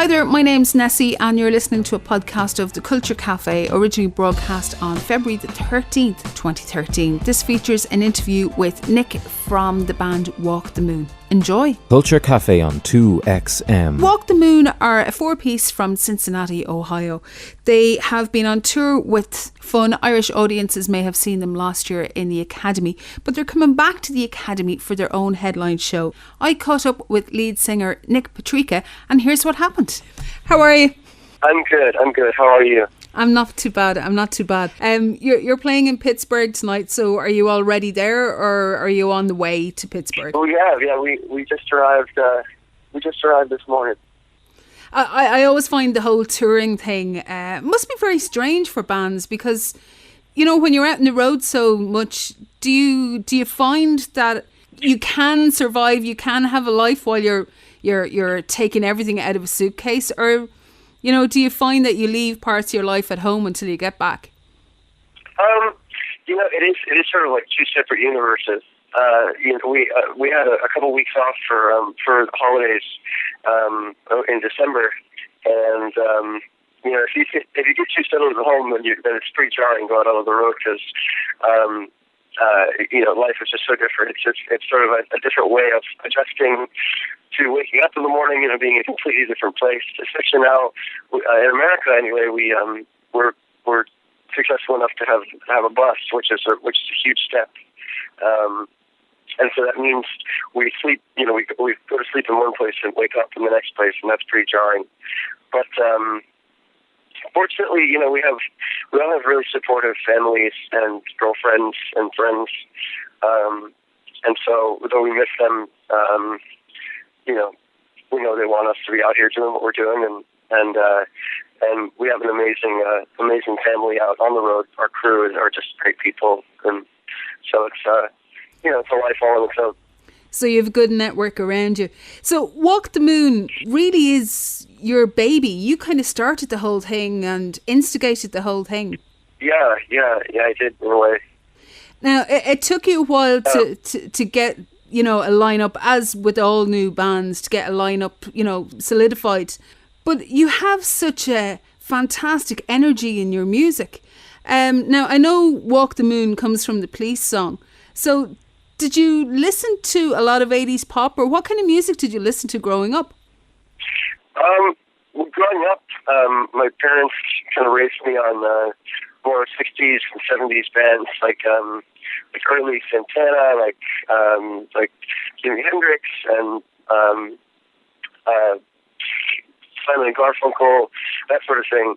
Hi there, my name's Nessie and you're listening to a podcast of The Culture Cafe, originally broadcast on February the 13th, 2013. This features an interview with Nick from the band Walk the Moon. Enjoy. Culture Cafe on 2XM. Walk the Moon are a four-piece from Cincinnati, Ohio. They have been on tour with fun. Irish audiences may have seen them last year in the Academy, but they're coming back to the Academy for their own headline show. I caught up with lead singer Nick Petricca, and here's what happened. How are you? I'm good. How are you? I'm not too bad. You're playing in Pittsburgh tonight, so are you already there, or are you on the way to Pittsburgh? Oh yeah. We just arrived. We just arrived this morning. I always find the whole touring thing must be very strange for bands because, you know, when you're out on the road so much, do you find that you can survive, you can have a life while you're taking everything out of a suitcase, or, you know, do you find that you leave parts of your life at home until you get back? You know, it is sort of like two separate universes. You know, we had a couple weeks off for the holidays in December, and you know, if you get too settled at home, then it's pretty jarring going out on the road because you know, life is just so different. It's sort of a different way of adjusting to waking up in the morning, you know, being in a completely different place. Especially now in America, anyway, we're successful enough to have a bus, which is a huge step. And so that means we sleep. You know, we go to sleep in one place and wake up in the next place, and that's pretty jarring. But fortunately, you know, we all have really supportive families and girlfriends and friends. And so, though we miss them, you know, we know they want us to be out here doing what we're doing, and we have an amazing family out on the road. Our crew are just great people, and so it's you know, it's a life all on its own. So you have a good network around you. So Walk the Moon really is your baby. You kind of started the whole thing and instigated the whole thing. Yeah, I did in a way. Now, it took you a while to get, you know, a lineup, as with all new bands, to get a lineup, you know, solidified. But you have such a fantastic energy in your music. Now, I know Walk the Moon comes from the Police song. So did you listen to a lot of 80s pop, or what kind of music did you listen to growing up? Growing up, my parents kind of raised me on more 60s and 70s bands, like early Santana, like Jimi Hendrix, and Simon and Garfunkel, that sort of thing.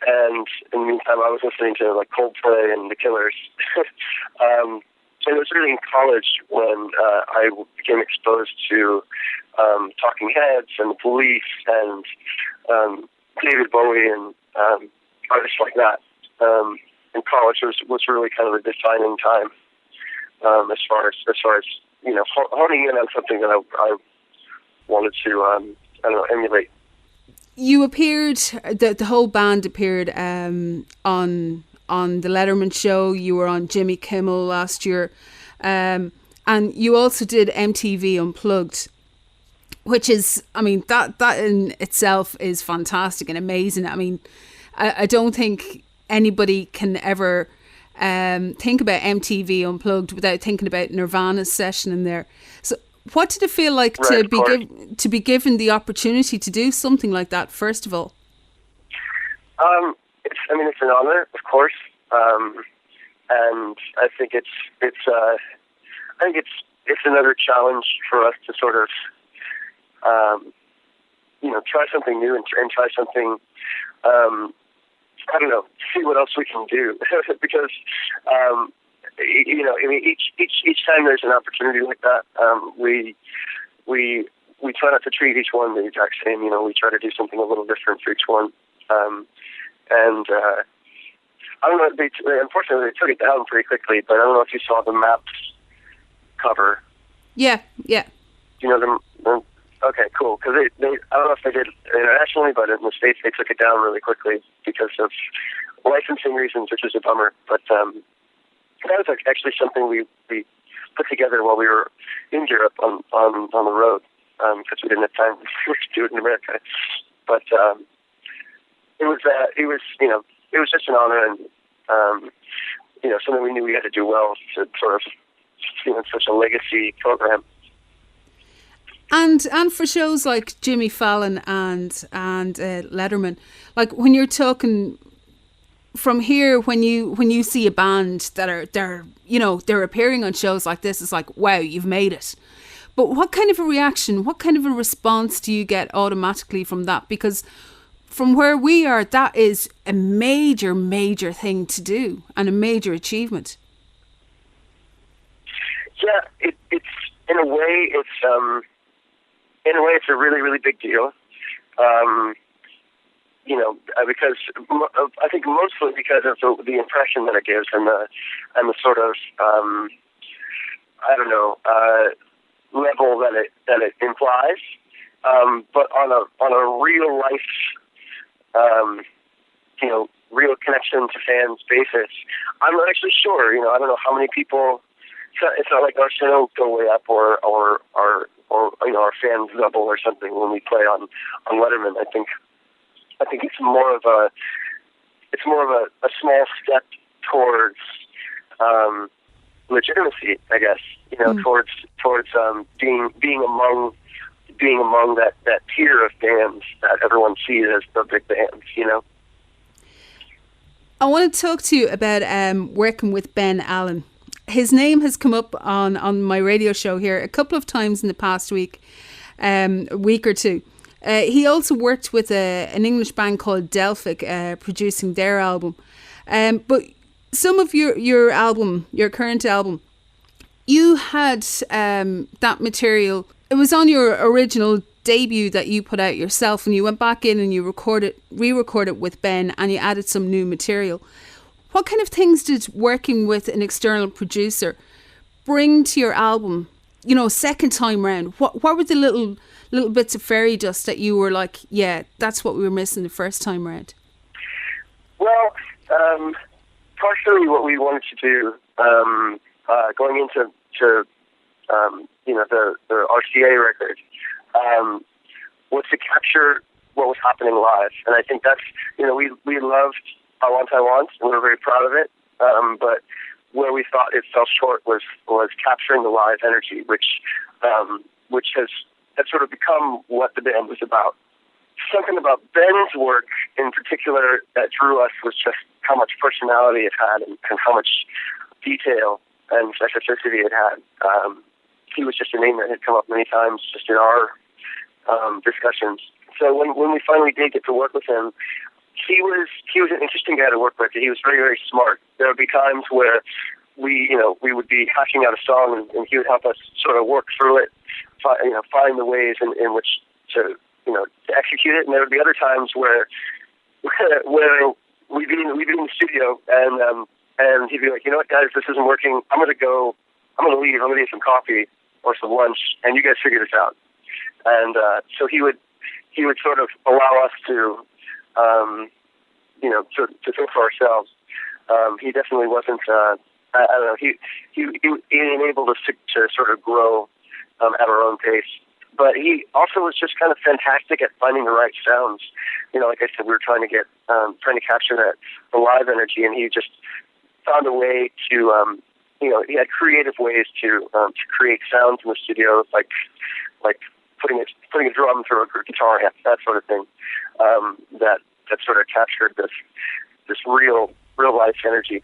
And in the meantime, I was listening to like Coldplay and The Killers. And it was really in college when I became exposed to Talking Heads and The Police and David Bowie and artists like that. In college was really kind of a defining time as far as you know, honing in on something that I wanted to emulate. You appeared, the whole band appeared on the Letterman show. You were on Jimmy Kimmel last year, and you also did MTV Unplugged, which is, I mean, that in itself is fantastic and amazing. I mean, I don't think anybody can ever think about MTV Unplugged without thinking about Nirvana's session in there. So what did it feel like to be given the opportunity to do something like that, first of all? It's an honor, of course, and I think it's another challenge for us to sort of you know, try something new and try something. I don't know, see what else we can do because you know, I mean, each time there's an opportunity like that, we try not to treat each one the exact same. You know, we try to do something a little different for each one. And I don't know. Unfortunately, they took it down pretty quickly. But I don't know if you saw the Maps cover. Yeah. You know them. Okay, cool. Because they I don't know if they did internationally, but in the States they took it down really quickly because of licensing reasons, which is a bummer. But that was actually something we put together while we were in Europe on the road. because we didn't have time to do it in America. But it was just an honor, and something we knew we had to do well to sort of such a legacy program. And for shows like Jimmy Fallon and Letterman, like when you're talking from here, when you see a band they're appearing on shows like this, it's like, wow, you've made it. But what kind of a reaction, what kind of a response do you get automatically from that? Because from where we are, that is a major, major thing to do and a major achievement. Yeah, it's in a way it's a really, really big deal. Because I think mostly because of the impression that it gives and the sort of level that it implies. But on a real life, real connection to fans basis, I'm not actually sure. I don't know how many people. It's not like our show go way up or our fans double or something when we play on Letterman. I think it's more of a small step towards legitimacy, I guess. Towards being among that tier of bands that everyone sees as the big bands. I want to talk to you about working with Ben Allen. His name has come up on my radio show here a couple of times in the past week or two. He also worked with an English band called Delphic, producing their album. But some of your album, your current album, you had that material. It was on your original debut that you put out yourself, and you went back in and you re-recorded with Ben, and you added some new material. What kind of things did working with an external producer bring to your album, second time round? What were the little bits of fairy dust that you were like, yeah, that's what we were missing the first time round? Well, partially what we wanted to do, going into the RCA record, was to capture what was happening live. And I think that's, we loved I Want, and we were very proud of it. But where we thought it fell short was capturing the live energy, which has sort of become what the band was about. Something about Ben's work in particular that drew us was just how much personality it had and how much detail and specificity it had. He was just a name that had come up many times just in our discussions. So when we finally did get to work with him, he was an interesting guy to work with. He was very, very smart. There would be times where we would be hashing out a song and he would help us sort of work through it, find the ways in which to execute it. And there would be other times where we'd be in the studio and he'd be like, what, guys, this isn't working. I'm going to leave. I'm going to get some coffee or some lunch, and you guys figure this out. And so he would sort of allow us to think for ourselves. He definitely wasn't. I don't know. He enabled us to sort of grow at our own pace. But he also was just kind of fantastic at finding the right sounds. Like I said, we were trying to capture the live energy, and he just found a way to. He had creative ways to create sounds in the studio, like putting a drum through a guitar amp, that sort of thing. That sort of captured this real life energy.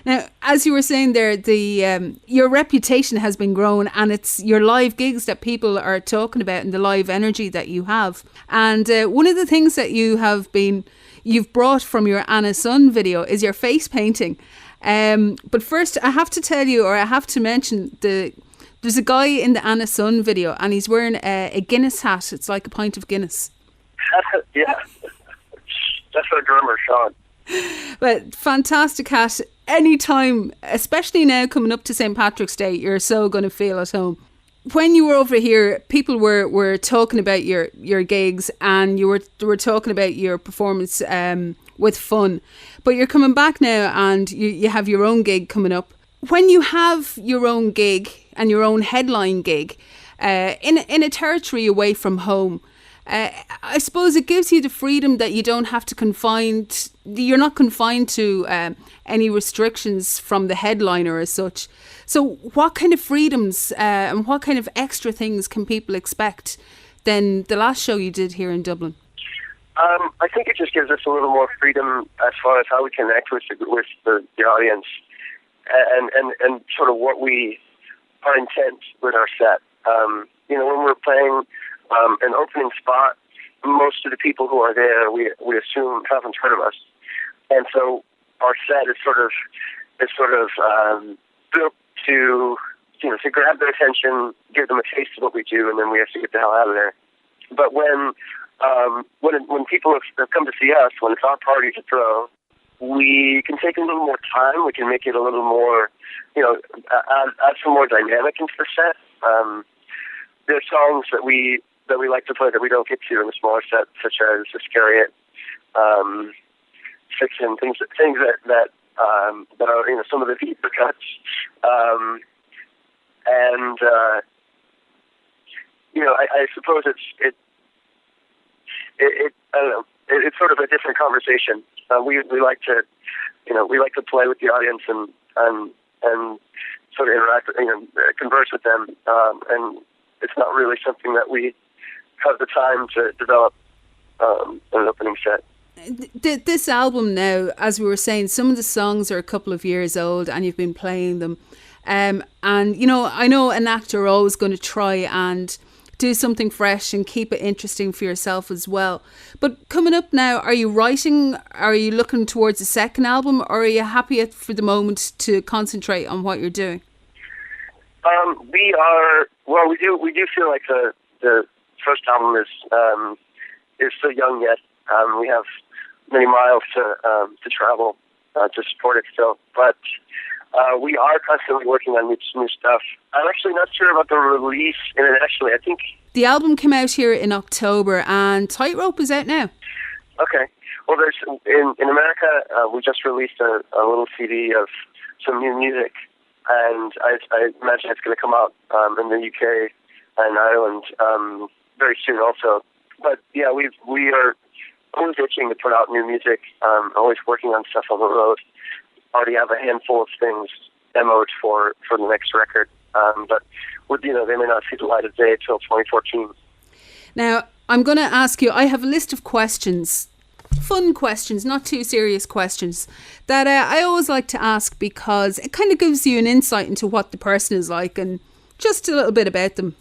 Now, as you were saying there, your reputation has been grown, and it's your live gigs that people are talking about and the live energy that you have. And one of the things that you've brought from your Anna Sun video is your face painting. But first, I have to tell you, or I have to mention, there's a guy in the Anna Sun video, and he's wearing a Guinness hat. It's like a pint of Guinness. Yeah, that's our drummer, Sean. But fantastic hat. Anytime, especially now coming up to St. Patrick's Day, you're so going to feel at home. When you were over here, people were talking about your gigs, and you were talking about your performance with fun. But you're coming back now, and you have your own gig coming up. When you have your own gig and your own headline gig, in a territory away from home. I suppose it gives you the freedom that you don't have to you're not confined to any restrictions from the headliner as such. So what kind of freedoms and what kind of extra things can people expect than the last show you did here in Dublin? I think it just gives us a little more freedom as far as how we connect with the audience and sort of what our intent with our set. When we're playing an opening spot, most of the people who are there, we assume haven't heard of us, and so our set is sort of built to grab their attention, give them a taste of what we do, and then we have to get the hell out of there. But when people have come to see us, when it's our party to throw, we can take a little more time. We can make it a little more, add some more dynamic into the set. There are songs that we like to play that we don't get to in the smaller set, such as Iscariot, Fiction, things that are some of the deeper cuts, I suppose I don't know. It's sort of a different conversation. We like to play with the audience and sort of interact, converse with them, and it's not really something that we have the time to develop an opening set. This album now, as we were saying, some of the songs are a couple of years old and you've been playing them. And, I know an actor always going to try and do something fresh and keep it interesting for yourself as well. But coming up now, are you writing? Are you looking towards a second album, or are you happy for the moment to concentrate on what you're doing? We are. Well, we do feel like the first album is still young yet. We have many miles to travel to support it still, but we are constantly working on new stuff. I'm actually not sure about the release internationally. I think the album came out here in October, and Tightrope is out now. Okay. Well, there's in America, we just released a little CD of some new music, and I imagine it's going to come out in the UK and Ireland very soon also. But yeah, we are always itching to put out new music, always working on stuff on the road. Already have a handful of things demoed for the next record, but they may not see the light of day till 2014. Now, I'm going to ask you, I have a list of questions, fun questions, not too serious questions, that I always like to ask because it kind of gives you an insight into what the person is like and just a little bit about them.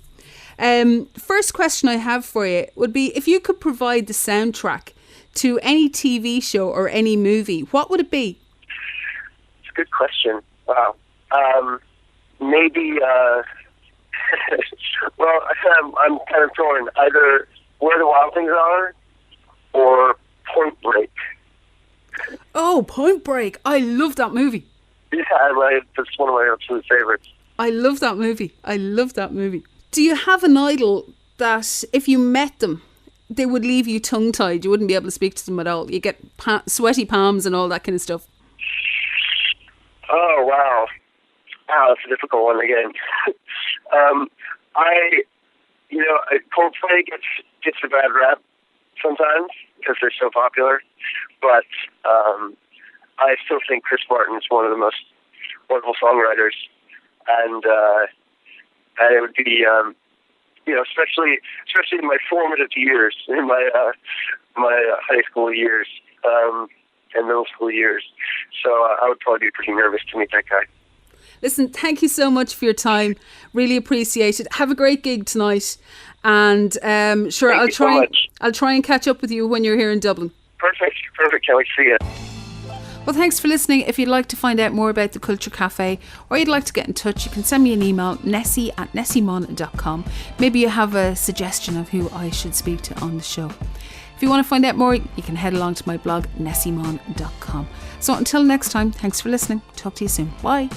First question I have for you would be, if you could provide the soundtrack to any TV show or any movie, what would it be? It's a good question. Wow. Maybe, well, I'm kind of torn. Either Where the Wild Things Are or Point Break. Oh, Point Break. I love that movie. Yeah, it's one of my absolute favorites. I love that movie. Do you have an idol that if you met them, they would leave you tongue-tied? You wouldn't be able to speak to them at all. You get sweaty palms and all that kind of stuff. Oh, wow. That's a difficult one again. Coldplay gets a bad rap sometimes because they're so popular, but I still think Chris Martin is one of the most wonderful songwriters, and it would be, especially in my formative years, in my high school years and middle school years. So I would probably be pretty nervous to meet that guy. Listen, thank you so much for your time. Really appreciate it. Have a great gig tonight, and sure, I'll try and catch up with you when you're here in Dublin. Perfect. Can't wait to see you. Well, thanks for listening. If you'd like to find out more about the Culture Cafe, or you'd like to get in touch, you can send me an email, nessie@nessymon.com. Maybe you have a suggestion of who I should speak to on the show. If you want to find out more, you can head along to my blog, nessymon.com. So until next time, thanks for listening. Talk to you soon. Bye.